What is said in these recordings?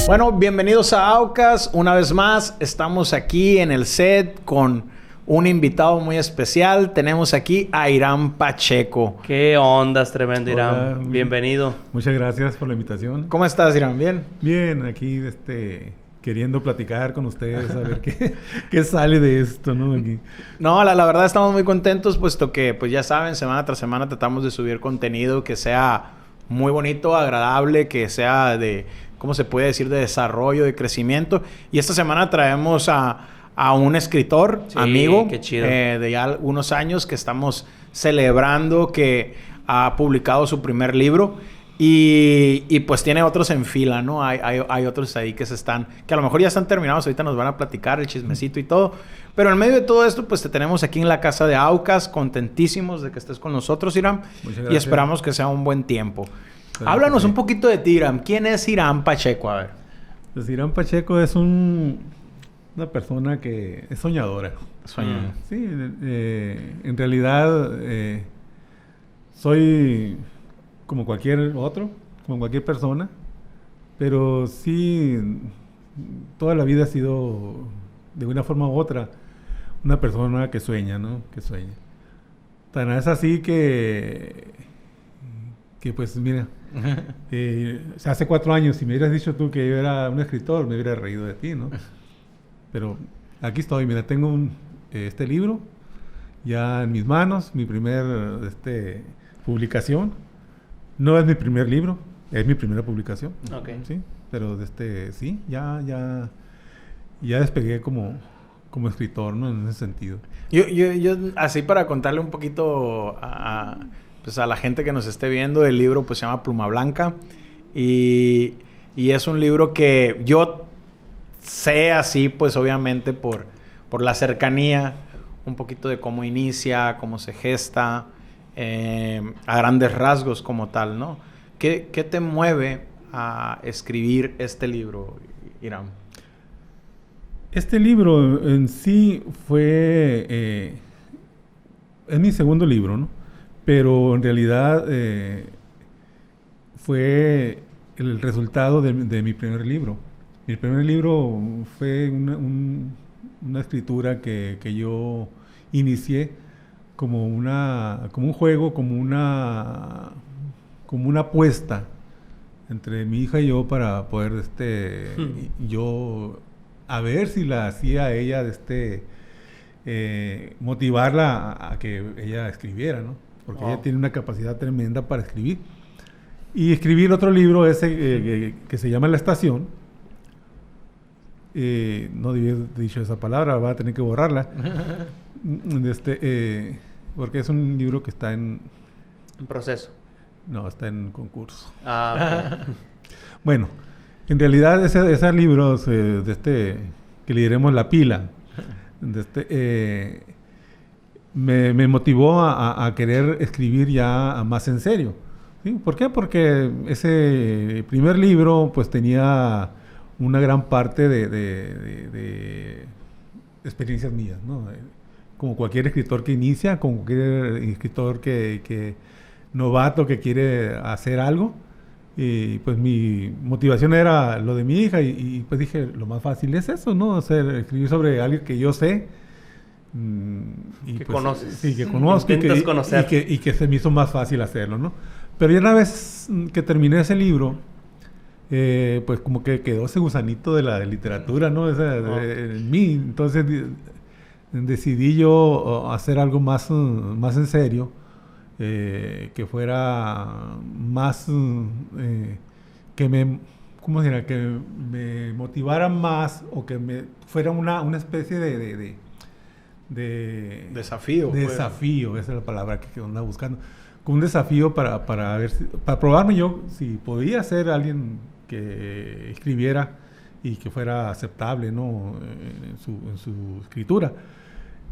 Bueno, bienvenidos a Aucas. Una vez más, estamos aquí en el set con un invitado muy especial. Tenemos aquí a Irán Pacheco. ¿Qué ondas, tremendo Irán? Hola, Bienvenido. Muchas gracias por la invitación. ¿Cómo estás, Irán? ¿Bien? Bien, aquí queriendo platicar con ustedes, a ver qué sale de esto, ¿no? Aquí. No, la verdad estamos muy contentos, puesto que, pues ya saben, semana tras semana tratamos de subir contenido que sea muy bonito, agradable, que sea de, ¿cómo se puede decir?, de desarrollo, de crecimiento. Y esta semana traemos a un escritor, Sí, amigo, qué chido. de ya unos años que estamos celebrando que ha publicado su primer libro. Y pues tiene otros en fila, ¿no? Hay otros ahí que a lo mejor ya están terminados, ahorita nos van a platicar el chismecito y todo. Pero en medio de todo esto, pues te tenemos aquí en la casa de Aucas, contentísimos de que estés con nosotros, Irán. Muchas Y gracias. esperamos que sea un buen tiempo. Claro Háblanos que sí. un poquito de ti, Irán. ¿Quién es Irán Pacheco? A ver. Pues Irán Pacheco es una persona que es soñadora. Soñador. Sí, en realidad soy como cualquier otro, como cualquier persona, pero sí, toda la vida he sido, de una forma u otra, una persona que sueña, ¿no? Que sueña. Tan es así que pues mira, hace 4 años, si me hubieras dicho tú que yo era un escritor, me hubiera reído de ti, ¿no? Pero aquí estoy, mira, tengo este libro ya en mis manos, mi primer publicación. No es mi primer libro, es mi primera publicación. Ok. Sí, pero sí, ya despegué como escritor, ¿no? En ese sentido. Yo, así para contarle un poquito pues a la gente que nos esté viendo, el libro pues se llama Pluma Blanca y es un libro que yo sé así pues obviamente por la cercanía, un poquito de cómo inicia, cómo se gesta, a grandes rasgos como tal, ¿no? ¿Qué te mueve a escribir este libro, Irán? Este libro en sí fue... es mi segundo libro, ¿no? Pero en realidad fue el resultado de mi primer libro. Mi primer libro fue una escritura que yo inicié como un juego, como una apuesta entre mi hija y yo para poder yo a ver si la hacía a ella motivarla a que ella escribiera, ¿no? Porque ella tiene una capacidad tremenda para escribir. Y escribir otro libro que se llama La Estación. No debí haber dicho esa palabra, va a tener que borrarla. Porque es un libro que está en proceso. No, está en concurso. Ah, ok. Bueno, en realidad ese libro que le diremos La Pila, me motivó a querer escribir ya más en serio. ¿Sí? ¿Por qué? Porque ese primer libro pues tenía una gran parte de experiencias mías, ¿no? Como cualquier escritor que inicia, como cualquier escritor que novato que quiere hacer algo. Y pues mi motivación era lo de mi hija y pues dije, lo más fácil es eso, ¿no? Escribir sobre alguien que yo sé. Y que pues, conoces. Sí, que conozco. Intentas conocer. Y que se me hizo más fácil hacerlo, ¿no? Pero ya una vez que terminé ese libro, pues como que quedó ese gusanito de la literatura, ¿no? En mí. Entonces decidí yo hacer algo más en serio. Que fuera más que ¿cómo dirá? Que me motivara más o que me fuera una especie de Desafío. Pues. desafío, esa es la palabra que andaba buscando, como un desafío para ver para probarme yo si podía ser alguien que escribiera y que fuera aceptable, ¿no? en su escritura.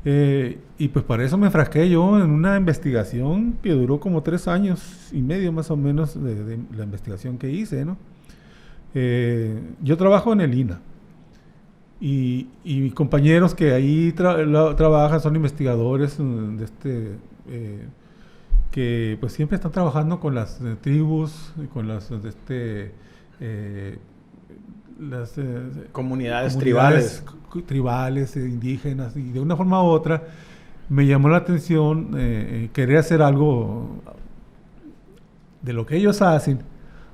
Y pues para eso me enfrasqué yo en una investigación que duró como 3 años y medio más o menos de la investigación que hice, ¿no? Yo trabajo en el INAH y mis compañeros que ahí trabajan son investigadores que pues siempre están trabajando con las tribus, con las las comunidades tribales, indígenas, y de una forma u otra me llamó la atención querer hacer algo de lo que ellos hacen,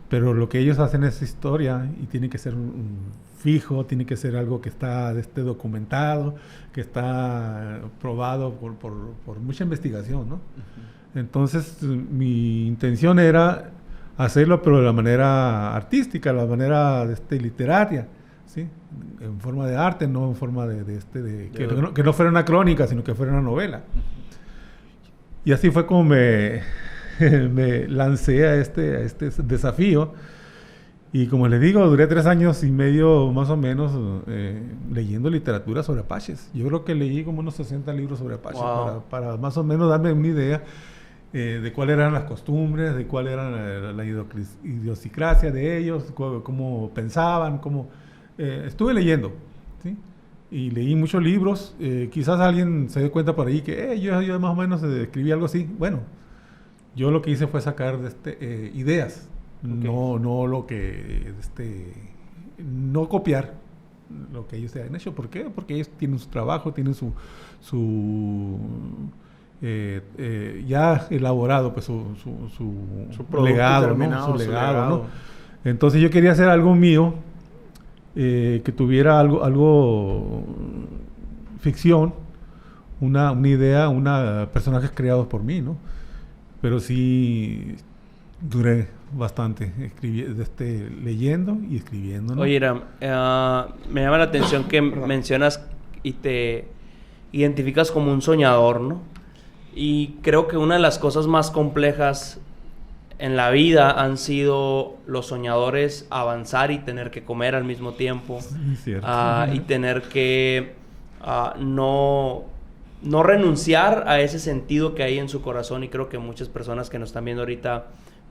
pero lo que ellos hacen es historia y tiene que ser un fijo, tiene que ser algo que está documentado, que está probado por mucha investigación, ¿no? Uh-huh. Entonces mi intención era hacerlo, pero de la manera artística, la manera literaria, ¿sí? En forma de arte, no en forma que no fuera una crónica, sino que fuera una novela. Y así fue como me lancé a este desafío. Y como les digo, duré 3 años y medio más o menos leyendo literatura sobre apaches. Yo creo que leí como unos 60 libros sobre apaches. Wow. Para más o menos darme una idea de cuáles eran las costumbres, de cuál era la idiosincrasia de ellos, cómo pensaban, estuve leyendo, ¿sí? Y leí muchos libros. Quizás alguien se dé cuenta por ahí que yo más o menos escribí algo así. Bueno, yo lo que hice fue sacar ideas, okay. No lo que no copiar lo que ellos han hecho. ¿Por qué? Porque ellos tienen su trabajo, tienen su ya elaborado, pues su legado, ¿no? Su legado, ¿no? Entonces yo quería hacer algo mío, que tuviera algo ficción, una idea, personajes creados por mí, ¿no? Pero sí duré bastante leyendo y escribiendo, ¿no? Oye, Iram, me llama la atención que mencionas y te identificas como un soñador, ¿no? Y creo que una de las cosas más complejas en la vida han sido los soñadores avanzar y tener que comer al mismo tiempo. Sí, y tener que no renunciar a ese sentido que hay en su corazón. Y creo que muchas personas que nos están viendo ahorita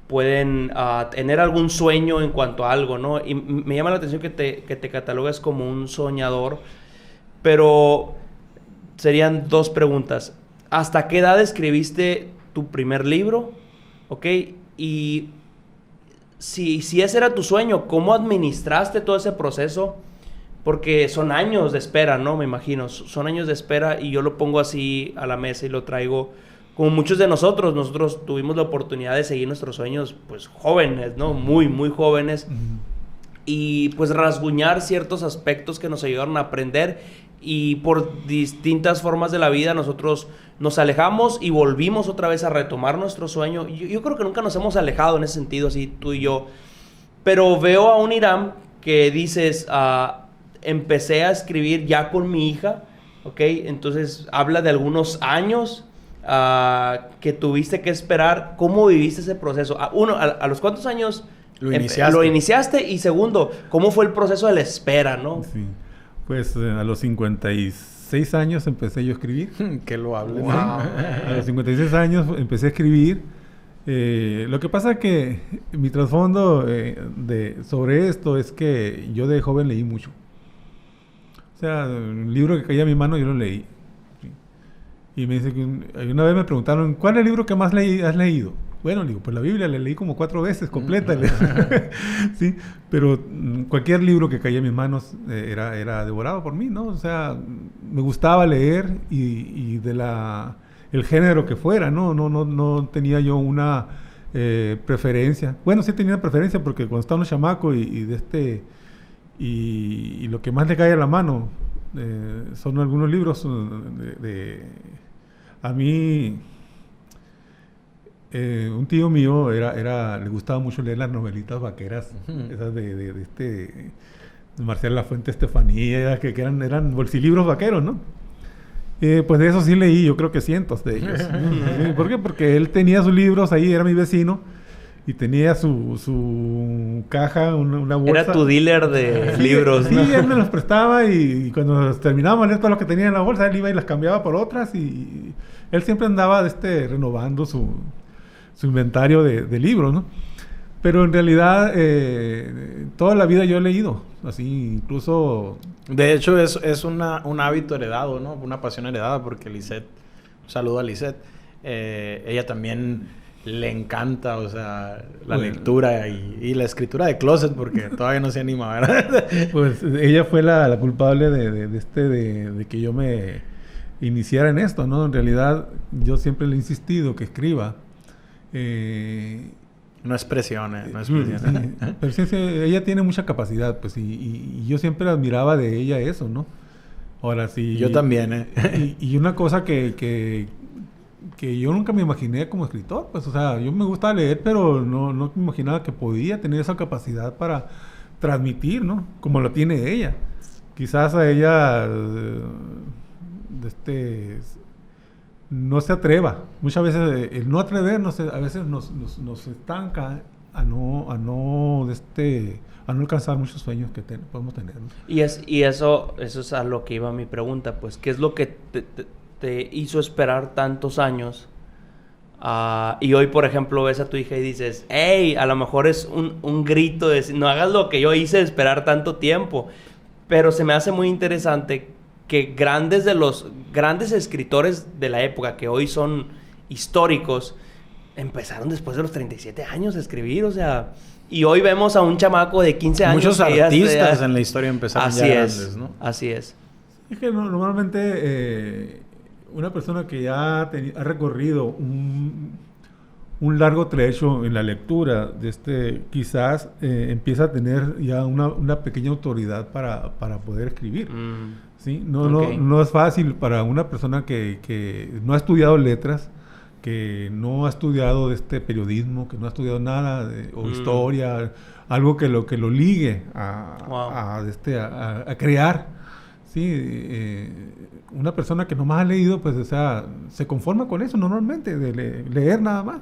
pueden tener algún sueño en cuanto a algo, ¿no? Y me llama la atención que te catalogues como un soñador. Pero serían 2 preguntas. ¿Hasta qué edad escribiste tu primer libro? ¿Ok? Y si ese era tu sueño, ¿cómo administraste todo ese proceso? Porque son años de espera, ¿no? Me imagino. Son años de espera y yo lo pongo así a la mesa y lo traigo como muchos de nosotros. Nosotros tuvimos la oportunidad de seguir nuestros sueños, pues, jóvenes, ¿no? Muy, muy jóvenes. Uh-huh. Y, pues, rasguñar ciertos aspectos que nos ayudaron a aprender. Y por distintas formas de la vida nosotros nos alejamos y volvimos otra vez a retomar nuestro sueño. Yo creo que nunca nos hemos alejado en ese sentido, así tú y yo. Pero veo a un Iram que dices, empecé a escribir ya con mi hija, ¿ok? Entonces habla de algunos años que tuviste que esperar. ¿Cómo viviste ese proceso? Uno, ¿a los cuántos años lo iniciaste? Y segundo, ¿cómo fue el proceso de la espera, no? Sí. Pues a los 56 años empecé yo a escribir. Que lo hables. Wow. A los 56 años empecé a escribir. Lo que pasa que mi trasfondo sobre esto es que yo de joven leí mucho. O sea, un libro que caía a mi mano yo lo leí. ¿Sí? Y me dice que una vez me preguntaron, ¿cuál es el libro que más has leído? Bueno, digo, pues la Biblia la leí como 4 veces completa. Sí, pero cualquier libro que caía en mis manos era devorado por mí, ¿no? O sea, me gustaba leer y el género que fuera, ¿no? No tenía yo una preferencia. Bueno, sí tenía preferencia porque cuando estaba un chamaco y lo que más le cae a la mano son algunos libros a mí. Un tío mío le gustaba mucho leer las novelitas vaqueras, esas de Marcial Lafuente Estefanía, que eran bolsilibros vaqueros, ¿no? Pues de eso sí leí, yo creo que cientos de ellos. ¿Por qué? Porque él tenía sus libros ahí, era mi vecino, y tenía su caja, una bolsa. Era tu dealer de libros, ¿no? Sí, él me los prestaba y cuando terminábamos de leer todo lo que tenía en la bolsa, él iba y las cambiaba por otras y él siempre andaba renovando su inventario de libros, ¿no? Pero en realidad toda la vida yo he leído, así incluso... De hecho es un hábito heredado, ¿no? Una pasión heredada porque Lisette, un saludo a Lisette, ella también le encanta, o sea, la lectura y la escritura de closet, porque todavía no se anima, ¿verdad? Pues ella fue la culpable de que yo me iniciara en esto, ¿no? En realidad, yo siempre le he insistido que escriba. No es presión, no es presión. Sí, pero sí, ella tiene mucha capacidad, pues, y yo siempre admiraba de ella eso, ¿no? Ahora sí. Yo también, y una cosa que yo nunca me imaginé como escritor, pues, o sea, yo me gusta leer, pero no me imaginaba que podía tener esa capacidad para transmitir, ¿no? Como lo tiene ella. Quizás a ella no se atreva. Muchas veces el no atrevernos a veces nos estanca a no alcanzar muchos sueños que podemos tener, ¿no? Y eso es a lo que iba mi pregunta, pues, ¿qué es lo que te hizo esperar tantos años? Y hoy, por ejemplo, ves a tu hija y dices, hey, a lo mejor es un grito de no hagas lo que yo hice de esperar tanto tiempo. Pero se me hace muy interesante que los grandes escritores de la época, que hoy son históricos, empezaron después de los 37 años a escribir, o sea... Y hoy vemos a un chamaco de 15 años... Muchos artistas en la historia empezaron ya grandes, ¿no? Así es. Es que normalmente una persona que ya ha recorrido un largo trecho en la lectura, quizás empieza a tener ya una pequeña autoridad para poder escribir. ¿Sí? No es fácil para una persona que no ha estudiado letras, que no ha estudiado periodismo, que no ha estudiado nada o historia, algo que lo ligue a crear. Sí, una persona que nomás ha leído, pues, o sea, se conforma con eso normalmente, de leer nada más.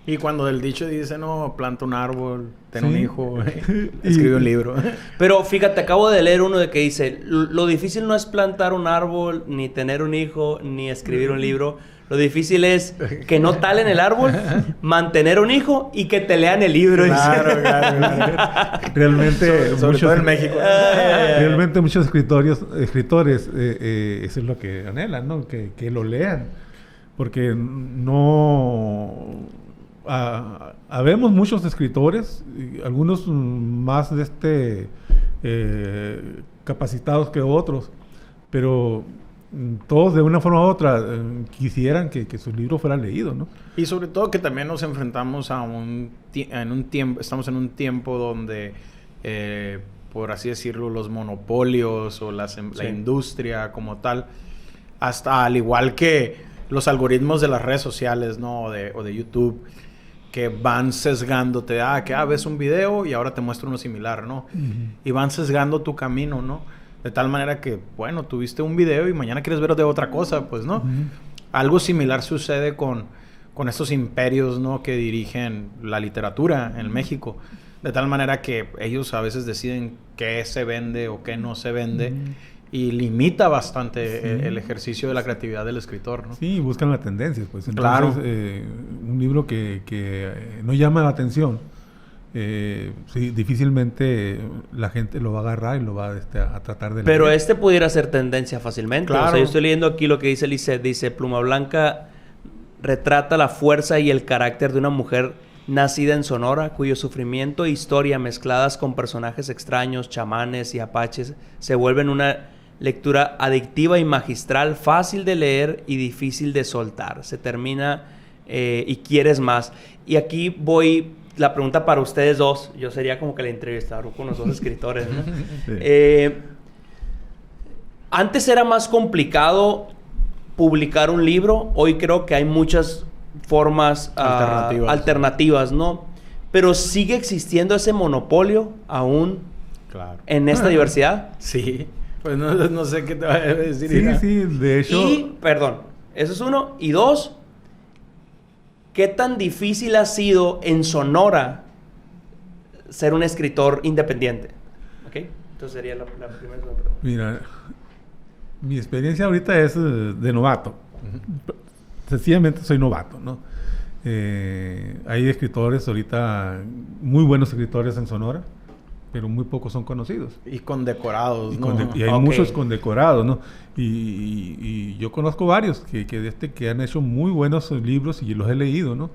Y cuando el dicho dice, no, planta un árbol, ten un hijo, escribe un libro. Pero fíjate, acabo de leer uno de que dice, lo difícil no es plantar un árbol, ni tener un hijo, ni escribir un libro. Lo difícil es que no talen el árbol, mantener un hijo y que te lean el libro. Claro. Realmente, sobre todo en México. Realmente muchos escritores, eso es lo que anhelan, ¿no? Que lo lean. Porque habemos muchos escritores, algunos más capacitados que otros, pero todos de una forma u otra quisieran que sus libros fueran leídos, ¿no? Y sobre todo que también nos enfrentamos a estamos en un tiempo donde, por así decirlo, los monopolios o la industria como tal, hasta al igual que los algoritmos de las redes sociales, ¿no? O de YouTube, que van sesgándote, ves un video y ahora te muestro uno similar, ¿no? Uh-huh. Y van sesgando tu camino, ¿no? De tal manera que, bueno, tuviste un video y mañana quieres ver de otra cosa, pues, ¿no? Uh-huh. Algo similar sucede con estos imperios, ¿no? Que dirigen la literatura en México. De tal manera que ellos a veces deciden qué se vende o qué no se vende. Uh-huh. Y limita bastante el ejercicio de la creatividad del escritor, ¿no? Sí, buscan la tendencia, pues. Entonces, claro. Un libro que no llama la atención, difícilmente la gente lo va a agarrar y lo va a tratar de leer. Pero pudiera ser tendencia fácilmente. Claro. O sea, yo estoy leyendo aquí lo que dice Lisette. Dice, Pluma Blanca retrata la fuerza y el carácter de una mujer nacida en Sonora, cuyo sufrimiento e historia mezcladas con personajes extraños, chamanes y apaches, se vuelven una lectura adictiva y magistral, fácil de leer y difícil de soltar. Se termina y quieres más. Y aquí voy, la pregunta para ustedes dos. Yo sería como que la entrevistador con los dos escritores, ¿no? Sí. Antes era más complicado publicar un libro. Hoy creo que hay muchas formas alternativas, ¿no? Pero sigue existiendo ese monopolio aún en esta diversidad. Sí. Pues no sé qué te va a decir. Sí, de hecho... Y, perdón, eso es uno. Y dos, ¿qué tan difícil ha sido en Sonora ser un escritor independiente? ¿Ok? Entonces sería la primera pregunta. Mira, mi experiencia ahorita es de novato. Uh-huh. Sencillamente soy novato, ¿no? Hay escritores ahorita, muy buenos escritores en Sonora, pero muy pocos son conocidos. Y condecorados, ¿no? Y hay muchos condecorados, ¿no? Y yo conozco varios que han hecho muy buenos libros y los he leído, ¿no?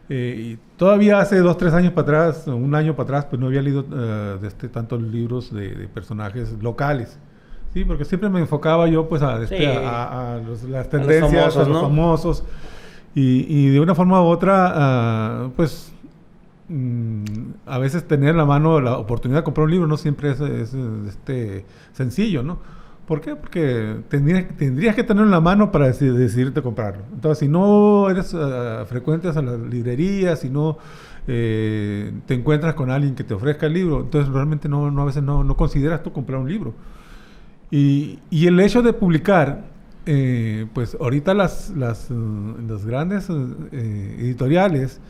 Y todavía hace 2, 3 años para atrás, un año para atrás, pues no había leído tantos libros de personajes locales. Sí, porque siempre me enfocaba yo pues las tendencias, a los famosos. Y de una forma u otra, pues a veces tener en la mano la oportunidad de comprar un libro no siempre es sencillo, ¿no? ¿Por qué? Porque tendrías que tenerlo en la mano para decidirte comprarlo. Entonces, si no eres frecuentes a las librerías, si no te encuentras con alguien que te ofrezca el libro, entonces realmente a veces no consideras tú comprar un libro. Y el hecho de publicar, pues ahorita las grandes editoriales,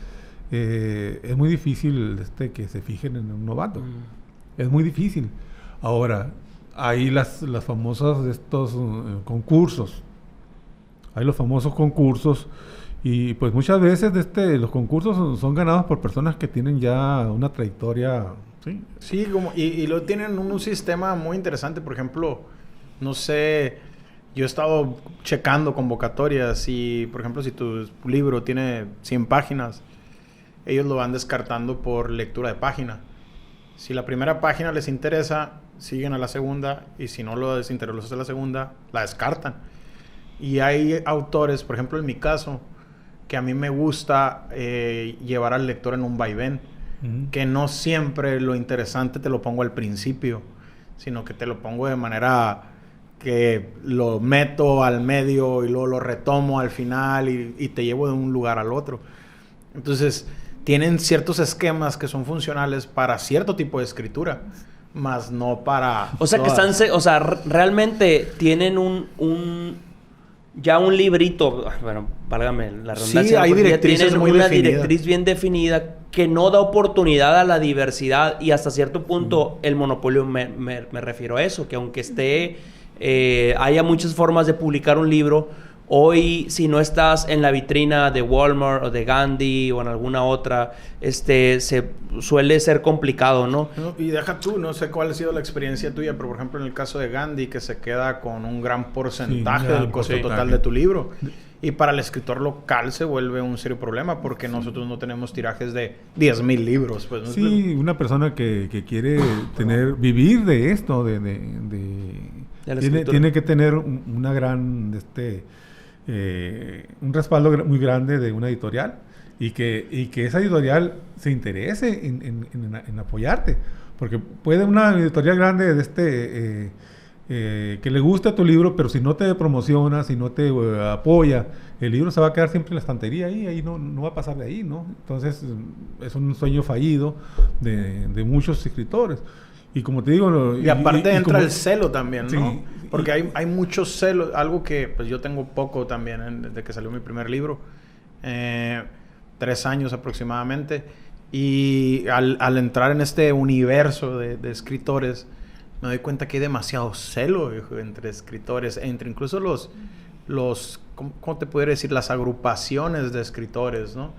es muy difícil que se fijen en un novato. Es muy difícil. Ahora, hay las famosas de estos concursos. Hay los famosos concursos y pues muchas veces los concursos son ganados por personas que tienen ya una trayectoria. Sí, y lo tienen un sistema muy interesante. Por ejemplo, no sé, yo he estado checando convocatorias y, por ejemplo, si tu libro tiene 100 páginas, ellos lo van descartando por lectura de página. Si la primera página les interesa, siguen a la segunda, y si no les interesa la segunda, la descartan. Y hay autores, por ejemplo en mi caso, que a mí me gusta llevar al lector en un vaivén, que no siempre lo interesante te lo pongo al principio, sino que te lo pongo de manera que lo meto al medio y luego lo retomo al final y te llevo de un lugar al otro. Entonces tienen ciertos esquemas que son funcionales para cierto tipo de escritura, más no para... O sea, realmente tienen ya un librito, bueno, válgame la redundancia. Sí, hay directrices muy definidas. Tienen una directriz bien definida que no da oportunidad a la diversidad y hasta cierto punto el monopolio, me refiero a eso, que aunque haya muchas formas de publicar un libro, hoy si no estás en la vitrina de Walmart o de Gandhi o en alguna otra, se suele ser complicado, ¿no? Y deja tú, no sé cuál ha sido la experiencia tuya, pero por ejemplo en el caso de Gandhi, que se queda con un gran porcentaje del costo total de tu libro. Y para el escritor local se vuelve un serio problema porque nosotros no tenemos tirajes de 10,000 libros. Pues, ¿no? Sí, una persona que quiere vivir de esto, tiene que tener una gran... un respaldo muy grande de una editorial y que esa editorial se interese en apoyarte, porque puede una editorial grande que le gusta tu libro, pero si no te promociona, si no te apoya, el libro se va a quedar siempre en la estantería ahí no va a pasar de ahí, ¿no? Entonces es un sueño fallido de muchos escritores. Y como te digo... Y aparte entra el celo también, ¿no? Sí, porque hay mucho celo. Algo que pues yo tengo poco también desde que salió mi primer libro. 3 años aproximadamente. Y al entrar en este universo de escritores, me doy cuenta que hay demasiado celo, viejo, entre escritores. Entre incluso ¿cómo te podría decir? Las agrupaciones de escritores, ¿no?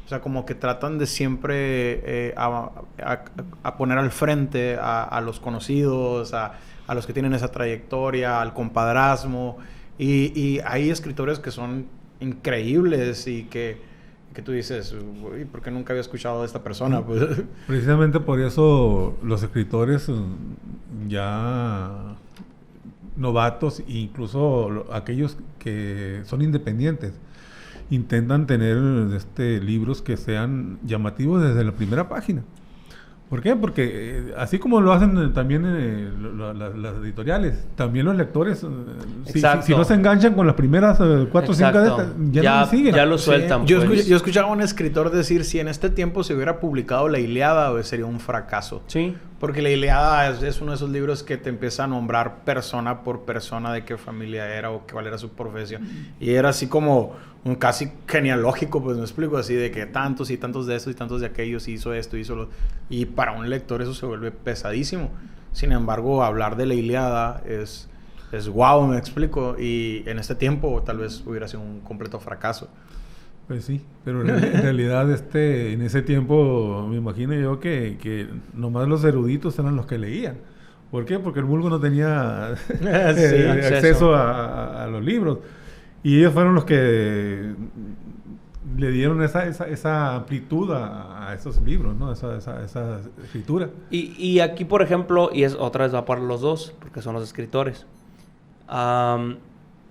O sea, como que tratan de siempre a poner al frente a los conocidos, a los que tienen esa trayectoria, al compadrazgo. Y hay escritores que son increíbles y que tú dices, uy, ¿por qué nunca había escuchado de esta persona? Pues, precisamente por eso los escritores ya novatos, incluso aquellos que son independientes, intentan tener libros que sean llamativos desde la primera página. ¿Por qué? Porque así como lo hacen también las editoriales, también los lectores, si no se enganchan con las primeras 4 o 5 de estas, ya no siguen. Ya lo sueltan. Sí. Yo escuchaba a un escritor decir, si en este tiempo se hubiera publicado La Ilíada, sería un fracaso. Sí. Porque La Ilíada es uno de esos libros que te empieza a nombrar persona por persona de qué familia era o cuál era su profesión. Y era así como un casi genealógico, pues me explico, así de que tantos y tantos de estos y tantos de aquellos hizo esto, hizo lo... Y para un lector eso se vuelve pesadísimo. Sin embargo, hablar de La Ilíada es wow, me explico. Y en este tiempo tal vez hubiera sido un completo fracaso. Pues sí, pero en realidad en ese tiempo me imagino yo que nomás los eruditos eran los que leían. ¿Por qué? Porque el vulgo no tenía acceso a los libros. Y ellos fueron los que le dieron esa amplitud a esos libros, ¿no? Esa escritura. Y aquí, por ejemplo, y es otra vez va para los dos, porque son los escritores.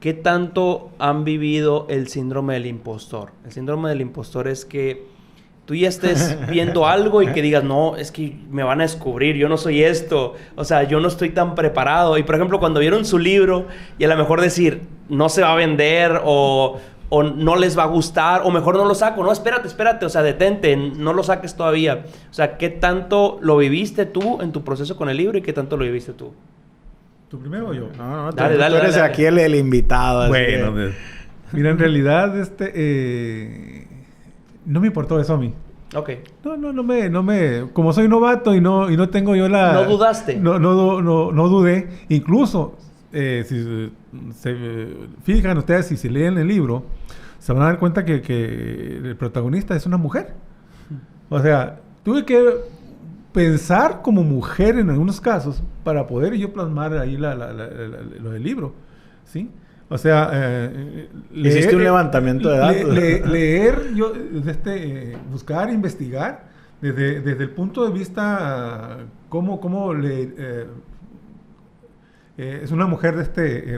¿Qué tanto han vivido el síndrome del impostor? El síndrome del impostor es que tú ya estés viendo algo y que digas, no, es que me van a descubrir, yo no soy esto, o sea, yo no estoy tan preparado. Y por ejemplo, cuando vieron su libro y a lo mejor decir, no se va a vender o no les va a gustar, o mejor no lo saco, no, espérate, o sea, detente, no lo saques todavía. O sea, ¿qué tanto lo viviste tú en tu proceso con el libro y qué tanto lo viviste tú? ¿Tú primero o yo? No, Dale, tú eres dale. aquí el invitado. Bueno, mira, en realidad, no me importó eso a mí. Ok. No me... Como soy novato y no tengo yo la... ¿No dudaste? No dudé. Incluso, si se fijan ustedes, si se leen el libro, se van a dar cuenta que el protagonista es una mujer. O sea, tuve que pensar como mujer en algunos casos para poder yo plasmar ahí lo del libro, ¿sí? O sea, hiciste un levantamiento de datos. Leer, buscar, investigar, desde el punto de vista cómo es una mujer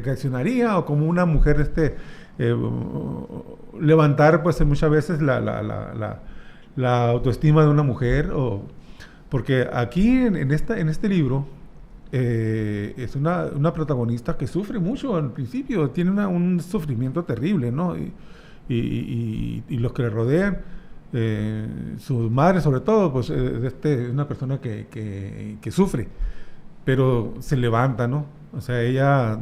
reaccionaría, o como una mujer levantar pues muchas veces la autoestima de una mujer, porque aquí en este libro es una protagonista que sufre mucho al principio, tiene un sufrimiento terrible, ¿no? Y los que le rodean, su madre sobre todo, pues es una persona que sufre, pero se levanta, ¿no? O sea, ella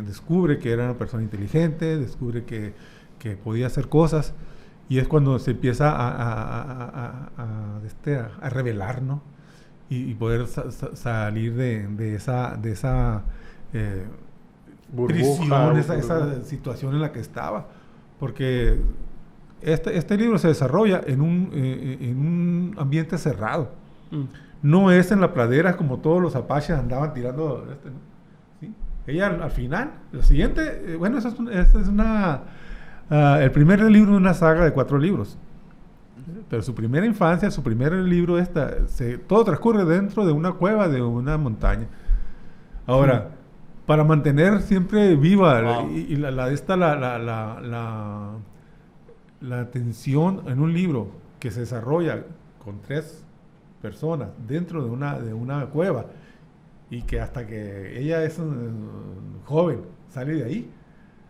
descubre que era una persona inteligente, descubre que podía hacer cosas, y es cuando se empieza a revelar, ¿no? Y poder salir de esa prisión, esa situación en la que estaba. Porque este libro se desarrolla en un ambiente cerrado. No es en la pradera como todos los apaches andaban tirando. ¿No? ¿Sí? Ella al final, lo siguiente, bueno, esta es el primer libro de una saga de 4 libros. Pero su primera infancia, su primer libro, todo transcurre dentro de una cueva, de una montaña. Ahora, para mantener siempre viva y la tensión en un libro que se desarrolla con 3 personas dentro de una cueva, y que hasta que ella es joven sale de ahí.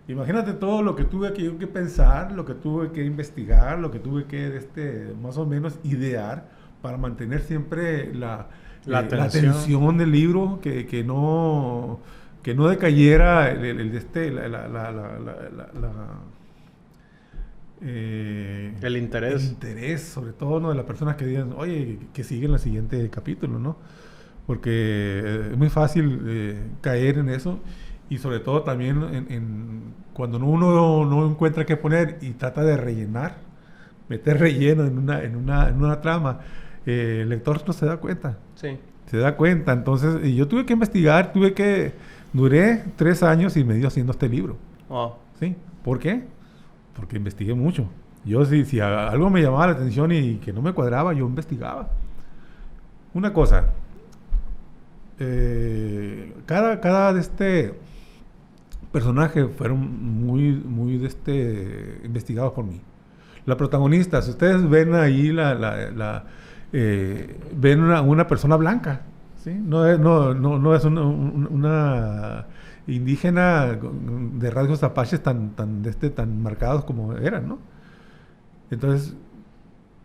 Imagínate todo lo que tuve que pensar, lo que tuve que investigar, lo que tuve que más o menos idear para mantener siempre la tensión del libro, que no decayera el interés. El interés, sobre todo, ¿no?, de las personas que digan, oye, que siguen el siguiente capítulo, ¿no? Porque es muy fácil caer en eso. Y sobre todo también cuando uno no encuentra qué poner y trata de rellenar, meter relleno en una trama, el lector no se da cuenta. Sí. Se da cuenta. Entonces, yo tuve que investigar, duré 3 años y medio haciendo este libro. Wow. ¿Sí? ¿Por qué? Porque investigué mucho. Yo si algo me llamaba la atención y que no me cuadraba, yo investigaba. Una cosa, cada personaje fueron muy investigados por mí. La protagonista, si ustedes ven ahí ven una persona blanca, ¿sí? No es una indígena de rasgos apaches tan marcados como eran, ¿no? Entonces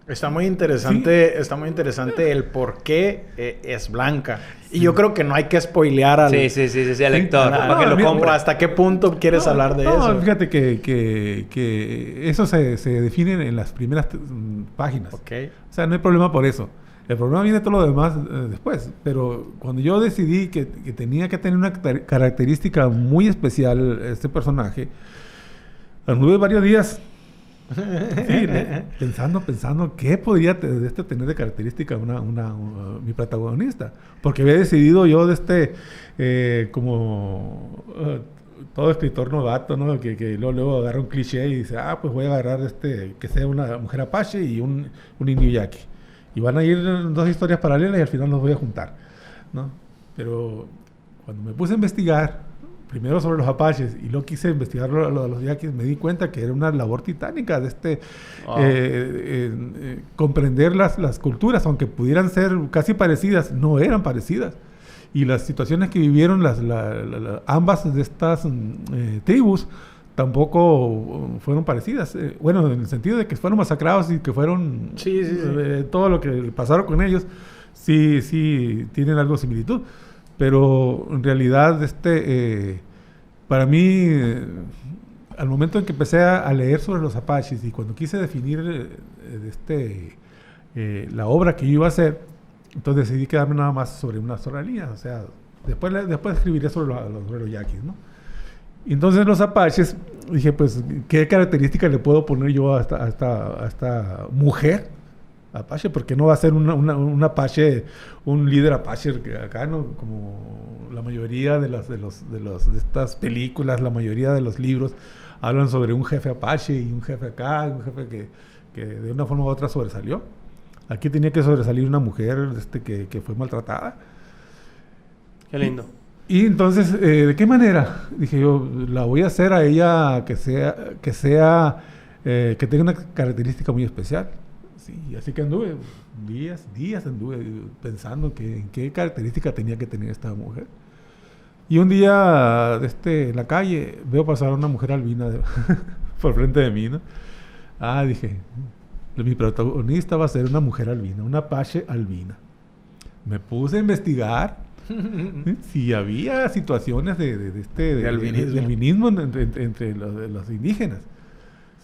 está muy interesante, ¿sí? Está muy interesante el por qué es blanca. Sí. Y yo creo que no hay que spoilear al lector, para que lo compre. ¿Hasta qué punto quieres hablar de eso? No, fíjate que eso se define en las primeras páginas. Okay. O sea, no hay problema por eso. El problema viene todo lo demás después. Pero cuando yo decidí que tenía que tener una característica muy especial este personaje, anduve varios días sí, pensando qué podría tener de característica mi protagonista, porque había decidido yo como todo escritor novato, ¿no? Que luego agarra un cliché y dice, pues voy a agarrar que sea una mujer apache y un indio yaqui. Y van a ir 2 historias paralelas y al final los voy a juntar, ¿no? Pero cuando me puse a investigar, primero sobre los apaches y luego quise investigar lo de los yaquis, me di cuenta que era una labor titánica de comprender las culturas, aunque pudieran ser casi parecidas, no eran parecidas. Y las situaciones que vivieron ambas de estas tribus tampoco fueron parecidas. Bueno, en el sentido de que fueron masacrados y que fueron... Sí. Todo lo que pasaron con ellos, sí tienen algo de similitud. Pero en realidad, para mí, al momento en que empecé a leer sobre los apaches y cuando quise definir la obra que yo iba a hacer, entonces decidí quedarme nada más sobre una sola línea. O sea, después escribiré sobre los yaquis, ¿no? Y entonces los apaches, dije, pues, ¿qué características le puedo poner yo a esta mujer apache? Porque no va a ser un apache, un líder apache acá, ¿no? Como la mayoría de estas películas, la mayoría de los libros hablan sobre un jefe apache y un jefe acá, un jefe que de una forma u otra sobresalió. Aquí tenía que sobresalir una mujer que fue maltratada. Qué lindo. Y entonces, ¿de qué manera? Dije yo, la voy a hacer a ella que tenga una característica muy especial. Sí, así que anduve días anduve pensando en qué característica tenía que tener esta mujer. Y un día en la calle veo pasar a una mujer albina por frente de mí, ¿no? Dije, mi protagonista va a ser una mujer albina, una apache albina. Me puse a investigar si había situaciones de albinismo entre los indígenas,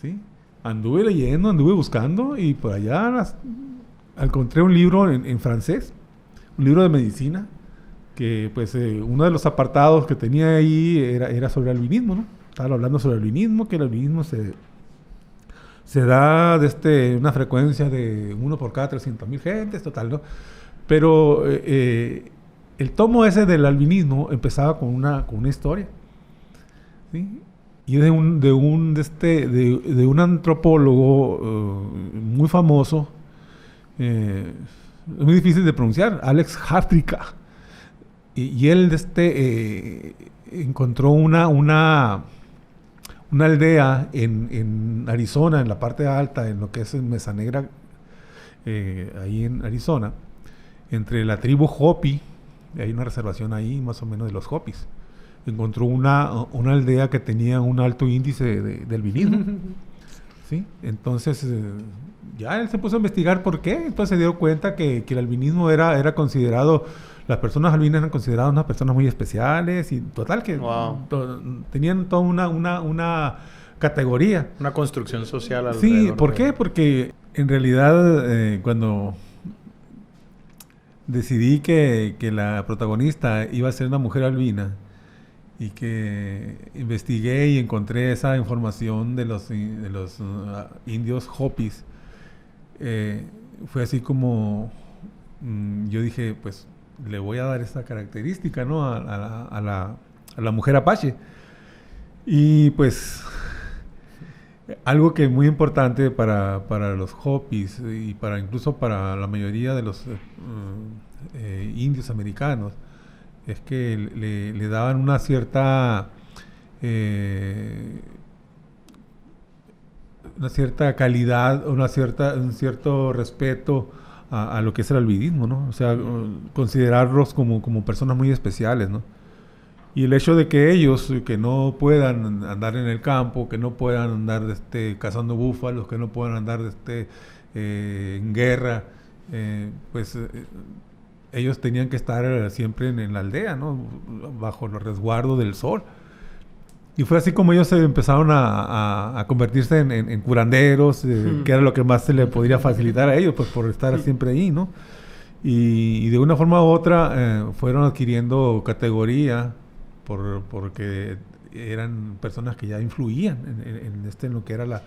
¿sí? Anduve leyendo, anduve buscando y por allá encontré un libro en francés, un libro de medicina, que pues uno de los apartados que tenía ahí era sobre albinismo, ¿no? Estaba hablando sobre albinismo, que el albinismo se da una frecuencia de 1 por cada 300,000 gentes, total, ¿no? Pero el tomo ese del albinismo empezaba con una historia, ¿sí? Y de un antropólogo muy famoso, muy difícil de pronunciar, Alex Hartrika. Y él encontró una aldea en Arizona, en la parte alta, en lo que es Mesa Negra, ahí en Arizona, entre la tribu Hopi, hay una reservación ahí más o menos de los Hopis. Encontró una aldea que tenía un alto índice de albinismo. ¿Sí? Entonces, ya él se puso a investigar por qué. Entonces se dio cuenta que el albinismo era considerado, las personas albinas eran consideradas unas personas muy especiales y total que tenían toda una categoría. Una construcción social alrededor. Sí, ¿por qué? Porque en realidad cuando decidí que la protagonista iba a ser una mujer albina, y que investigué y encontré esa información de los indios Hopis, fue así como yo dije, pues le voy a dar esa característica, ¿no? a la mujer apache. Y pues algo que es muy importante para los Hopis y incluso para la mayoría de los indios americanos, es que le daban una cierta calidad, un cierto respeto a lo que es el albinismo, ¿no? O sea, considerarlos como personas muy especiales, ¿no? Y el hecho de que ellos, que no puedan andar en el campo, que no puedan andar cazando búfalos, que no puedan andar en guerra, pues ellos tenían que estar siempre en la aldea, ¿no? Bajo el resguardo del sol. Y fue así como ellos se empezaron a convertirse en curanderos, que era lo que más se le podría facilitar a ellos, pues por estar siempre ahí, ¿no? Y de una forma u otra fueron adquiriendo categoría porque eran personas que ya influían en lo que era la...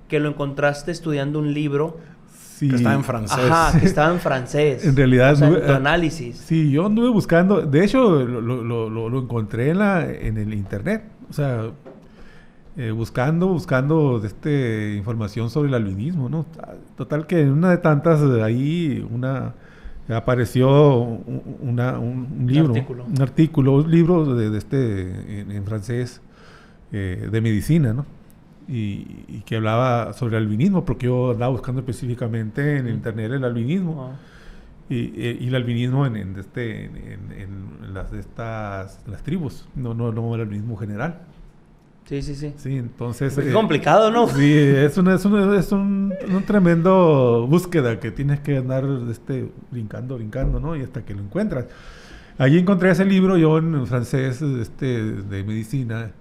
Que lo encontraste estudiando un libro... Sí. Que estaba en francés. Ajá, que estaba en francés. En realidad... O sea, en tu análisis. Sí, yo anduve buscando... De hecho, lo encontré en el internet. O sea, buscando información sobre el albinismo, ¿no? Total que en una de tantas ahí apareció un libro, un libro en francés de medicina, ¿no? Y que hablaba sobre el albinismo, porque yo andaba buscando específicamente en internet el albinismo. Wow. Y el albinismo en las tribus, no el albinismo general. Sí. Sí, entonces... Es complicado, ¿no? Sí, es un tremendo búsqueda que tienes que andar brincando, ¿no? Y hasta que lo encuentras. Allí encontré ese libro yo en francés de medicina,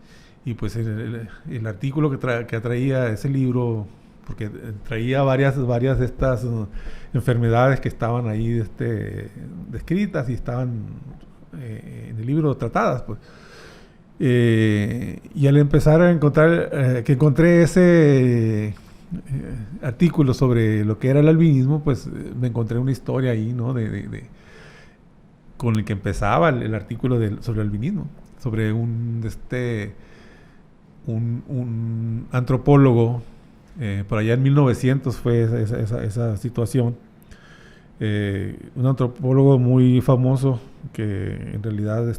y pues el artículo que traía ese libro, porque traía varias de estas enfermedades que estaban ahí descritas y estaban en el libro tratadas, pues. Y al empezar a encontré ese artículo sobre lo que era el albinismo, pues me encontré una historia ahí, ¿no? Con el que empezaba el artículo sobre el albinismo, sobre un antropólogo, por allá en 1900 fue esa situación, un antropólogo muy famoso que en realidad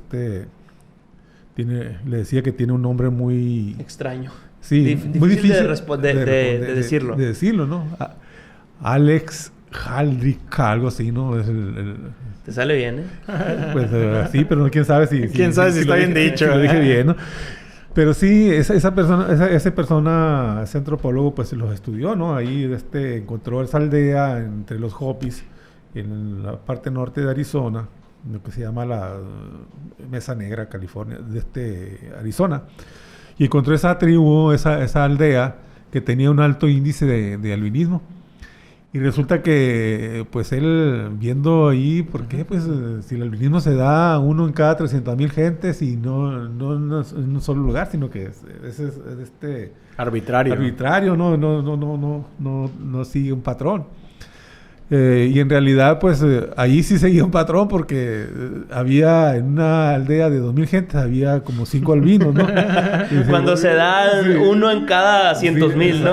le decía que tiene un nombre muy extraño. Sí, muy difícil de decirlo. De decirlo, ¿no? Alex Haldrika, algo así, ¿no? Te sale bien, ¿eh? Pues sí, pero quién sabe si está bien dicho. Si lo dije bien, ¿no? Pero sí, ese antropólogo, pues los estudió, ¿no? Ahí encontró esa aldea entre los Hopis, en la parte norte de Arizona, lo que se llama la Mesa Negra, California, Arizona. Y encontró esa tribu, esa aldea, que tenía un alto índice de albinismo. Y resulta que, pues él, viendo ahí, ¿por qué? Pues si el albinismo se da a uno en cada 300,000 gentes y no en un solo lugar, sino que es arbitrario. Arbitrario, no sigue un patrón. Y en realidad, pues, ahí sí seguía un patrón porque había en una aldea de 2,000 gentes, había como 5 albinos, ¿no? Cuando se da uno en cada 100,000, ¿no?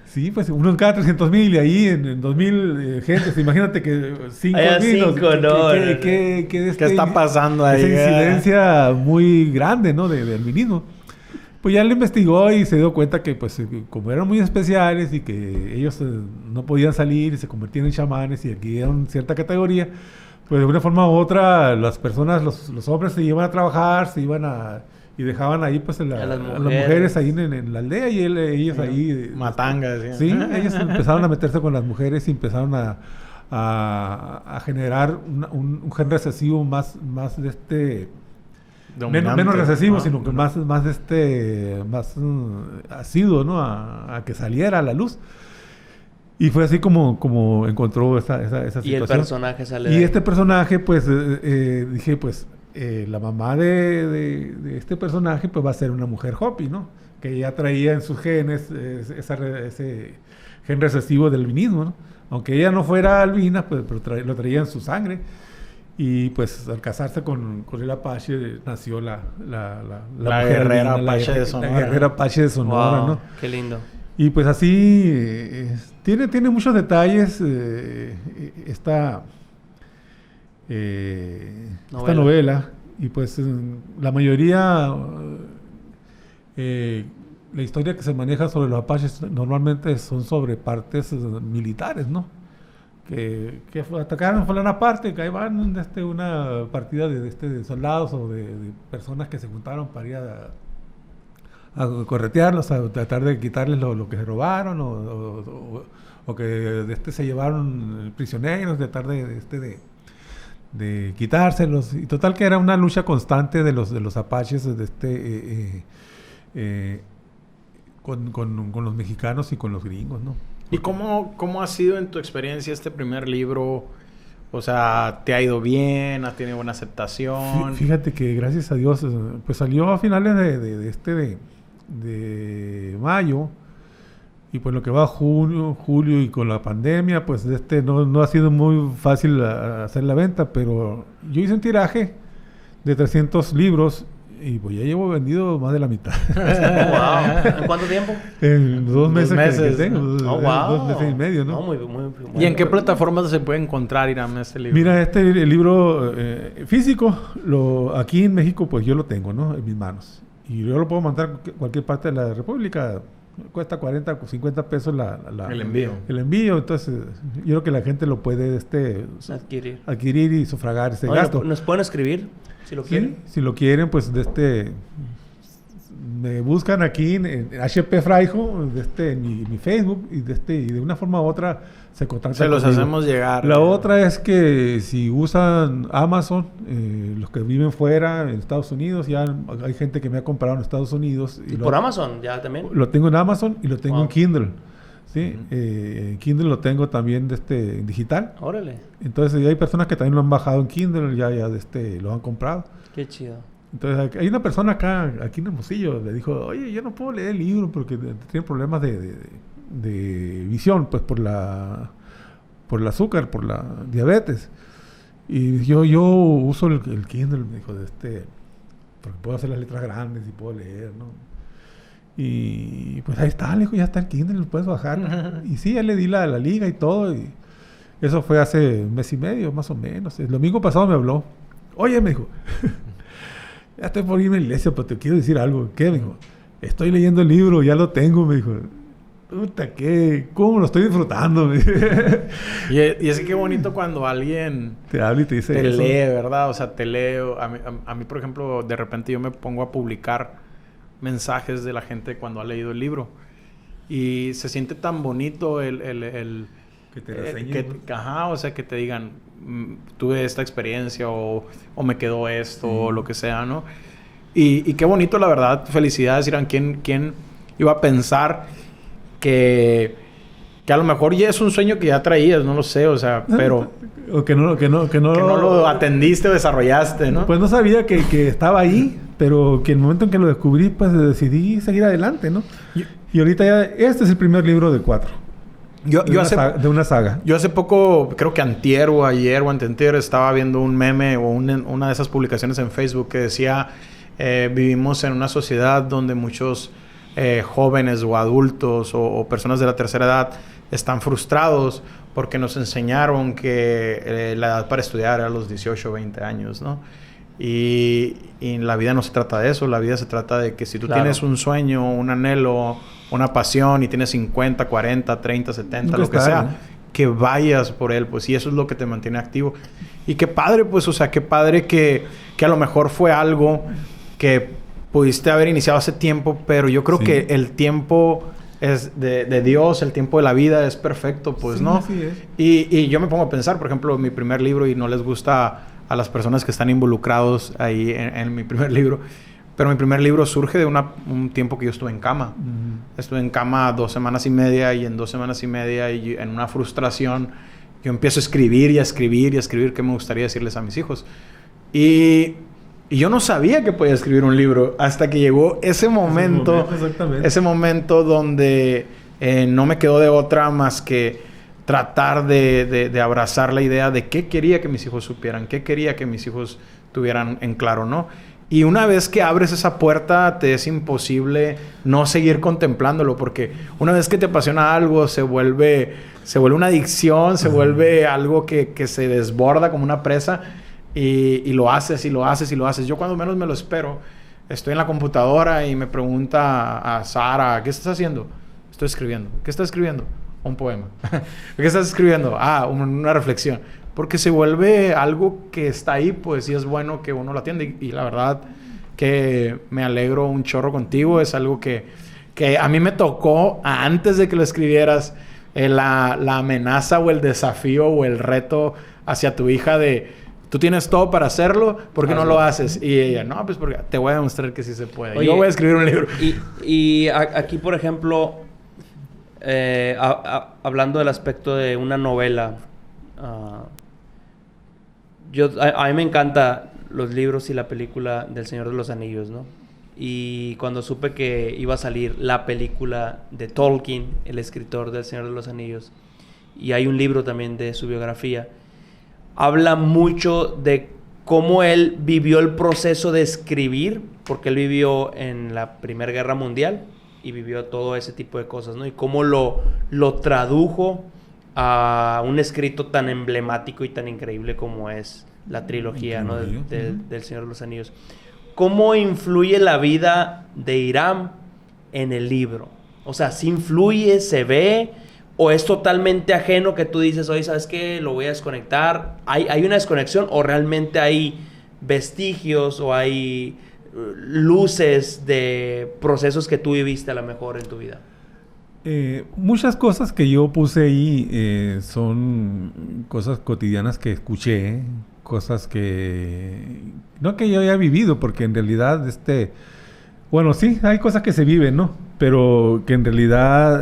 Sí, pues uno en cada 300,000 y ahí en 2,000 gentes. Imagínate que 5 albinos. ¿Qué está pasando ahí? Esa incidencia muy grande, ¿no? De albinismo. Pues ya le investigó y se dio cuenta que, pues, como eran muy especiales y que ellos no podían salir y se convertían en chamanes y adquirían cierta categoría, pues de una forma u otra las personas, los hombres se iban a trabajar, y dejaban ahí pues a las mujeres ahí en la aldea y ellos ahí... Matanga, decían. Sí, ellos empezaron a meterse con las mujeres y empezaron a generar un gen recesivo más menos recesivo, sino que más asiduo, ¿no? A que saliera a la luz. Y fue así como encontró esa situación. Y el personaje sale. Y este personaje, pues, dije, pues, la mamá de este personaje, pues, va a ser una mujer Hopi, ¿no? Que ya traía en sus genes ese gen recesivo del albinismo, ¿no? Aunque ella no fuera albina, pues, pero lo traía en su sangre. Y pues al casarse con el Apache nació la guerrera Apache de Sonora. La guerrera Apache de Sonora, wow, ¿no? Qué lindo. Y pues así tiene muchos detalles esta novela. Y pues la mayoría, la historia que se maneja sobre los Apaches normalmente son sobre partes militares, ¿no? Que atacaron fue una parte, que ahí van una partida de soldados o de personas que se juntaron para ir a corretearlos, a tratar de quitarles lo que se robaron o que se llevaron prisioneros, tratar de quitárselos. Y total que era una lucha constante de los apaches con los mexicanos y con los gringos, ¿no? ¿Y cómo ha sido en tu experiencia este primer libro? O sea, ¿te ha ido bien? ¿Has tenido buena aceptación? Fíjate que gracias a Dios, pues salió a finales de mayo. Y pues lo que va julio y con la pandemia, pues no ha sido muy fácil hacer la venta. Pero yo hice un tiraje de 300 libros Y pues ya llevo vendido más de la mitad. Wow. ¿En cuánto tiempo? En 2 meses, 2 meses, que tengo. Oh, wow. 2 meses y medio, ¿no? No, muy ¿Y en qué plataformas se puede encontrar, Irán, este libro? Mira, el libro físico, aquí en México, pues yo lo tengo, ¿no? En mis manos. Y yo lo puedo mandar a cualquier parte de la República. Cuesta 40 o 50 pesos el envío. El envío. Entonces, yo creo que la gente lo puede adquirir y sufragar ese gasto. ¿Nos pueden escribir si lo quieren? Sí, si lo quieren, pues me buscan aquí en HP Fraijo, en mi Facebook, y de una forma u otra se contactan Se los conmigo. hacemos llegar. La otra es que si usan Amazon, los que viven fuera, en Estados Unidos, ya hay gente que me ha comprado en Estados Unidos. ¿Y por Amazon ya también? Lo tengo en Amazon y lo tengo Wow. en Kindle. ¿Sí? Ujú. En Kindle lo tengo también en digital. Órale. Entonces hay personas que también lo han bajado en Kindle, ya lo han comprado. Qué chido. Entonces hay una persona aquí en Hermosillo, le dijo, oye, yo no puedo leer el libro porque tiene problemas de visión, pues por el azúcar, por la diabetes. Y yo uso el Kindle, me dijo, porque puedo hacer las letras grandes y puedo leer, ¿no? Y pues ahí está, le dijo, ya está el Kindle, lo puedes bajar. Y sí, ya le di la liga y todo, y eso fue hace 1 mes y medio, más o menos. El domingo pasado me habló. Oye, me dijo, ya estoy por irme a la iglesia, pero te quiero decir algo. ¿Qué? Me dijo, estoy leyendo el libro, ya lo tengo, me dijo. Puta, ¿cómo lo estoy disfrutando? Y es que qué bonito cuando alguien te habla y te dice te eso. lee, ¿verdad? O sea, te leo. A mí, por ejemplo, de repente yo me pongo a publicar mensajes de la gente cuando ha leído el libro. Y se siente tan bonito Que te reseñen, ¿no? Ajá, o sea, que te digan, tuve esta experiencia o me quedó esto o lo que sea, ¿no? Y qué bonito, la verdad. Felicidades, Irán. ¿Quién iba a pensar que a lo mejor ya es un sueño que ya traías? No lo sé, o sea, pero... O que no lo atendiste o desarrollaste, ¿no? Pues no sabía que estaba ahí, pero que el momento en que lo descubrí, pues decidí seguir adelante, ¿no? Y ahorita ya, este es el primer libro de 4. De una saga. Yo hace poco, creo que antier o ayer o anteantier, estaba viendo un meme o una de esas publicaciones en Facebook que decía, vivimos en una sociedad donde muchos jóvenes o adultos o personas de la tercera edad están frustrados porque nos enseñaron que la edad para estudiar era a los 18 o 20 años, ¿no? Y la vida no se trata de eso. La vida se trata de que si tú tienes un sueño, un anhelo, una pasión y tienes 50, 40, 30, 70, lo que sea, que vayas por él, pues, y eso es lo que te mantiene activo. Y qué padre, pues, o sea, qué padre que a lo mejor fue algo que pudiste haber iniciado hace tiempo, pero yo creo que el tiempo es de Dios, el tiempo de la vida es perfecto, pues, ¿no? Así es. Y yo me pongo a pensar, por ejemplo, mi primer libro, y no les gusta a las personas que están involucrados ahí en mi primer libro, pero mi primer libro surge de un tiempo que yo estuve en cama. Estuve en cama 2 semanas y media, y en 2 semanas y media, y en una frustración, yo empiezo a escribir y a escribir y a escribir qué me gustaría decirles a mis hijos. Y yo no sabía que podía escribir un libro hasta que llegó ese momento donde no me quedó de otra más que tratar de abrazar la idea de qué quería que mis hijos supieran, qué quería que mis hijos tuvieran en claro, ¿no? Y una vez que abres esa puerta, te es imposible no seguir contemplándolo, porque una vez que te apasiona algo, se vuelve una adicción, se vuelve algo que se desborda como una presa, y lo haces, y lo haces, y lo haces. Yo cuando menos me lo espero, estoy en la computadora y me pregunta a Sara, ¿qué estás haciendo? Estoy escribiendo. ¿Qué estás escribiendo? Un poema. ¿Qué estás escribiendo? Una reflexión. Porque se vuelve algo que está ahí, pues, y es bueno que uno lo atiende. Y la verdad que me alegro un chorro contigo. Es algo que a mí me tocó antes de que lo escribieras, la amenaza o el desafío o el reto hacia tu hija de... Tú tienes todo para hacerlo, ¿por qué no lo haces? Y ella, no, pues porque te voy a demostrar que sí se puede. Oye, yo voy a escribir un libro. Y aquí, por ejemplo, hablando del aspecto de una novela, a mí me encantan los libros y la película del Señor de los Anillos, ¿no? Y cuando supe que iba a salir la película de Tolkien, el escritor del Señor de los Anillos, y hay un libro también de su biografía, habla mucho de cómo él vivió el proceso de escribir, porque él vivió en la Primera Guerra Mundial y vivió todo ese tipo de cosas, ¿no? Y cómo lo tradujo a un escrito tan emblemático y tan increíble como es la trilogía, ¿no? del Señor de los Anillos. ¿Cómo influye la vida de Hiram en el libro? O sea, ¿sí influye, se ve, o es totalmente ajeno que tú dices, oye, ¿sabes qué? Lo voy a desconectar. ¿Hay una desconexión o realmente hay vestigios o hay luces de procesos que tú viviste a lo mejor en tu vida? Muchas cosas que yo puse ahí son cosas cotidianas que escuché, cosas que no que yo haya vivido, porque en realidad bueno, sí, hay cosas que se viven, ¿no? Pero que en realidad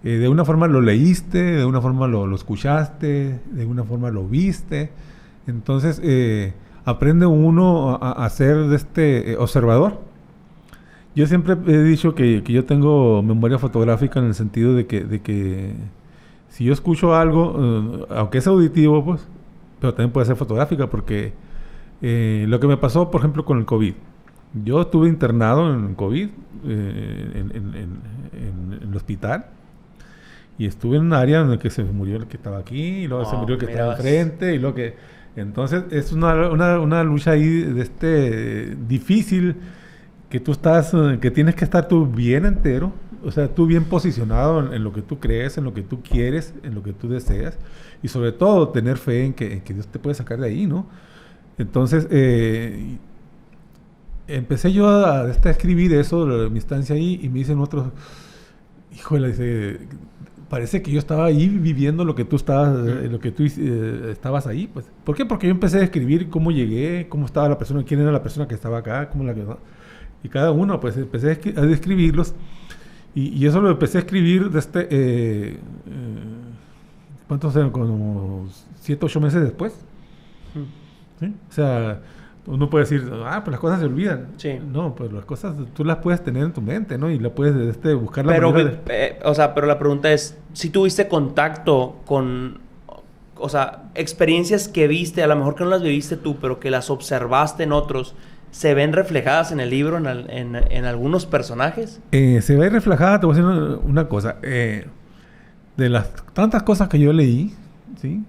de una forma lo leíste, de una forma lo escuchaste, de una forma lo viste. Entonces aprende uno a ser observador. Yo siempre he dicho que yo tengo memoria fotográfica en el sentido de que si yo escucho algo, aunque es auditivo, pues, pero también puede ser fotográfica, porque lo que me pasó, por ejemplo, con el COVID. Yo estuve internado en COVID, en el hospital, y estuve en un área en el que se murió el que estaba aquí, y luego se murió el que estaba enfrente, y luego que... Entonces, es una lucha ahí difícil, que que tienes que estar tú bien entero, o sea, tú bien posicionado en lo que tú crees, en lo que tú quieres, en lo que tú deseas, y sobre todo tener fe en que Dios te puede sacar de ahí, ¿no? Entonces, empecé yo a escribir eso, mi estancia ahí, y me dicen otros, híjole, dice, parece que yo estaba ahí viviendo lo que tú estabas, estabas ahí, pues. ¿Por qué? Porque yo empecé a escribir cómo llegué, cómo estaba la persona, quién era la persona que estaba acá, y cada uno, pues, empecé a describirlos, y eso lo empecé a escribir ¿cuántos eran? Como 7, 8 meses después. ¿Sí? O sea, uno puede decir, pues las cosas se olvidan. Sí. No, pues las cosas tú las puedes tener en tu mente, ¿no? Y la puedes buscar la manera pero la pregunta es, si tuviste contacto con, o sea, experiencias que viste, a lo mejor que no las viviste tú, pero que las observaste en otros, ¿se ven reflejadas en el libro, en algunos personajes? Se ve reflejada, te voy a decir una cosa. De las tantas cosas que yo leí, ¿sí?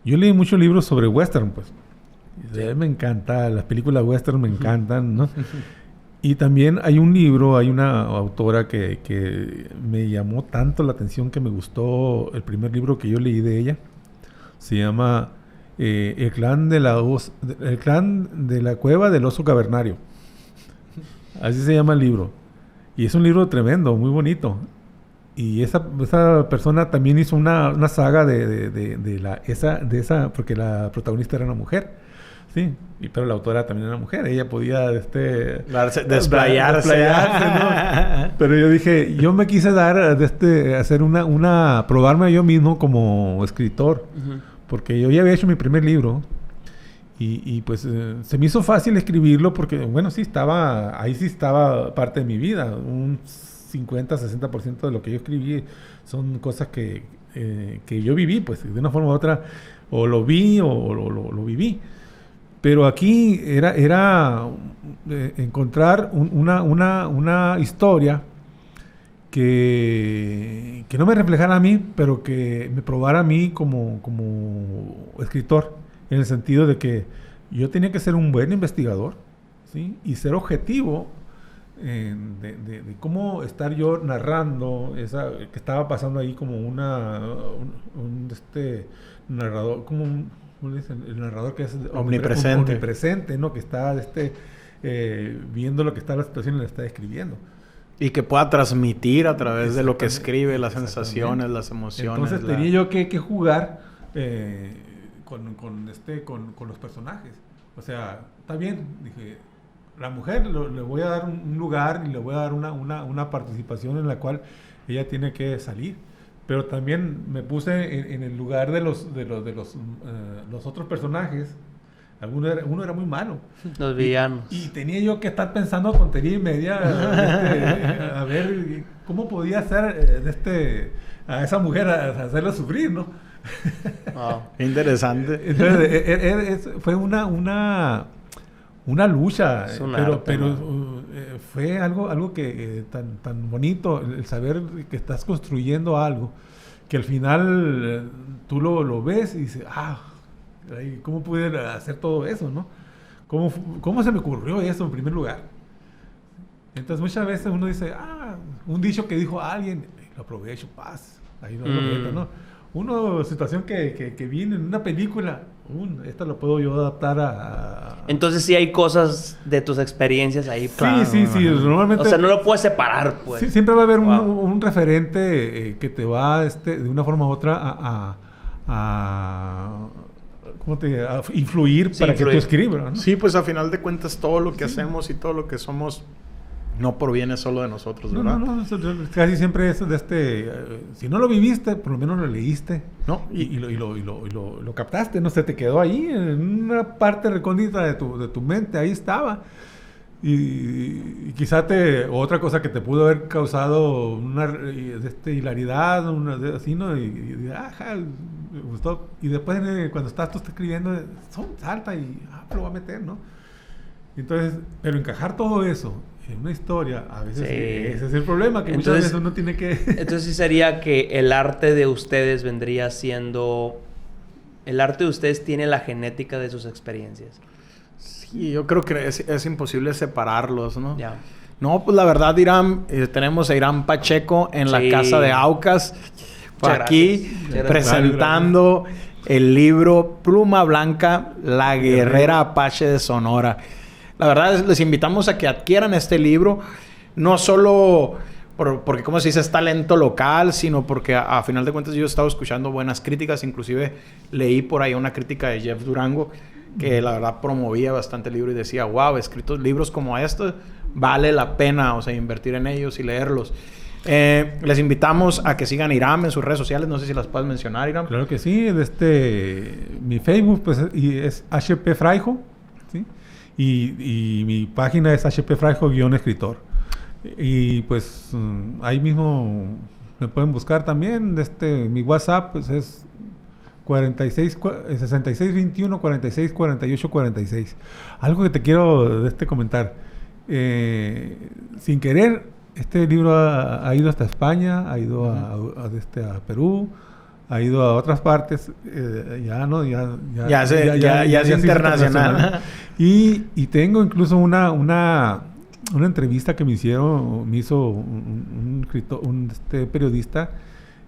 Yo leí muchos libros sobre western, pues. Sí. A mí me encanta, las películas western me encantan, ¿no? Y también hay un libro, hay una autora que me llamó tanto la atención que me gustó el primer libro que yo leí de ella. Se llama el clan de la cueva del oso cavernario. Así se llama el libro. Y es un libro tremendo, muy bonito. Y esa persona también hizo una saga de esa, porque la protagonista era una mujer. Sí, pero la autora también era mujer. Ella podía desplayarse, ¿no? Pero yo dije, yo me quise dar hacer probarme yo mismo como escritor. Uh-huh. Porque yo ya había hecho mi primer libro. Y pues se me hizo fácil escribirlo porque, bueno, ahí sí estaba parte de mi vida. Un 50-60% de lo que yo escribí son cosas que yo viví, pues de una forma u otra, o lo vi o lo viví. Pero aquí era encontrar una historia que no me reflejara a mí, pero que me probara a mí como escritor, en el sentido de que yo tenía que ser un buen investigador, ¿sí? Y ser objetivo de cómo estar yo narrando que estaba pasando ahí como un narrador, como ¿cómo le dicen? El narrador que es omnipresente, ¿no? Que está viendo lo que está la situación y la está describiendo. Y que pueda transmitir a través de lo que escribe, las sensaciones, las emociones. Entonces tenía yo que jugar con los personajes. O sea, está bien, dije, la mujer le voy a dar un lugar y le voy a dar una participación en la cual ella tiene que salir. Pero también me puse en el lugar de los otros personajes. Uno era muy malo. Los villanos. Y tenía yo que estar pensando tontería y media a ver cómo podía hacer a esa mujer hacerla sufrir, ¿no? Wow. Interesante. Entonces, fue una lucha, Es un pero, arte, ¿no? fue algo que tan bonito, el saber que estás construyendo algo, que al final tú lo ves y dices, ¿cómo pude hacer todo eso, no? ¿Cómo se me ocurrió eso en primer lugar? Entonces muchas veces uno dice, un dicho que dijo alguien, lo aprovecho, paz, ahí no lo meto, ¿no? Una situación que viene en una película, esta lo puedo yo adaptar a... Entonces sí hay cosas de tus experiencias ahí. Sí, normalmente... O sea, no lo puedes separar, pues. Sí, siempre va a haber Wow. un referente que te va, de una forma u otra, ¿cómo te digo? A influir Sí, para que tú influir. escribas, ¿no? Sí, pues a final de cuentas todo lo que hacemos y todo lo que somos no proviene solo de nosotros, ¿verdad? No, casi siempre es si no lo viviste, por lo menos lo leíste, No, y lo captaste, no se te quedó ahí en una parte recóndita de tu mente, ahí estaba. Y quizá otra cosa que te pudo haber causado una hilaridad, así, ¿no? Me gustó. Y después cuando tú estás escribiendo, salta y lo va a meter, ¿no? Entonces, pero encajar todo eso en una historia, a veces Sí. ese es el problema, que muchas Entonces- veces uno tiene que... Entonces sí sería que el arte de ustedes vendría siendo... El arte de ustedes tiene la genética de sus experiencias. sí, yo creo que es imposible separarlos, ¿no? Ya. No, pues la verdad, Irán, tenemos a Irán Pacheco en la Sí. casa de Aucas, por Muchas aquí, gracias. Muchas gracias. presentando el libro Pluma Blanca, la guerrera apache de Sonora. La verdad, les invitamos a que adquieran este libro, no solo porque, como se dice, es talento local, sino porque a final de cuentas yo he estado escuchando buenas críticas, inclusive leí por ahí una crítica de Jeff Durango, que la verdad promovía bastante el libro y decía, wow, escritos libros como estos, vale la pena, o sea, invertir en ellos y leerlos. Les invitamos a que sigan a Irán en sus redes sociales, no sé si las puedes mencionar, Irán. Claro que sí, mi Facebook pues, es HP Fraijo, ¿sí? Y mi página es HP Fraijo-escritor. Y pues ahí mismo me pueden buscar también. Mi WhatsApp pues, es 6621 46 48 46. Algo que te quiero comentar. Sin querer, este libro ha ido hasta España, ha ido a Perú, ha ido a otras partes, Ya es internacional. Y tengo incluso una entrevista que me hizo un periodista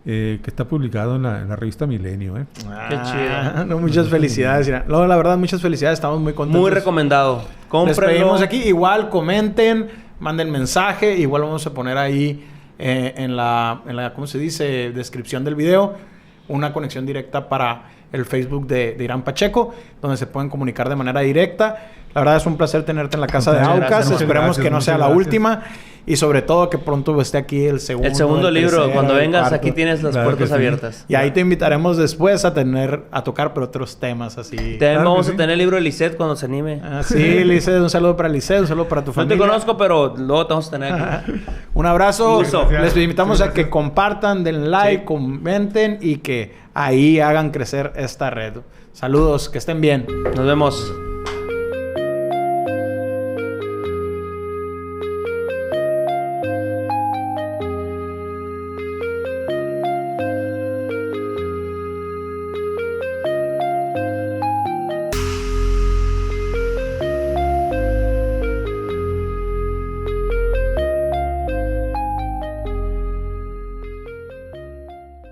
que está publicado en la revista Milenio. Qué chido. No, muchas felicidades, Irán. No, la verdad, muchas felicidades. Estamos muy contentos. Muy recomendado. Les Cómprenlo. pedimos aquí. Igual comenten, manden mensaje. Igual vamos a poner ahí en la ¿cómo se dice? Descripción del video una conexión directa para el Facebook de Irán Pacheco, donde se pueden comunicar de manera directa. La verdad es un placer tenerte en la casa de Muchas Aucas. gracias, Esperemos que no sea la última. Y sobre todo que pronto esté aquí el segundo. El segundo libro. tercero, Cuando el vengas, cuarto. aquí tienes las Claro que puertas sí. abiertas. Y ahí te invitaremos después a tocar pero otros temas así. También Claro vamos que a sí. tener el libro de Lisette cuando se anime. Sí, Lice, un saludo para Lice, un saludo para tu No familia. te conozco, pero luego te vamos a tener aquí. Un abrazo. Un gusto. Les invitamos Sí, a que gracias. compartan, den like, Sí. comenten y que ahí hagan crecer esta red. Saludos, que estén bien. Nos vemos.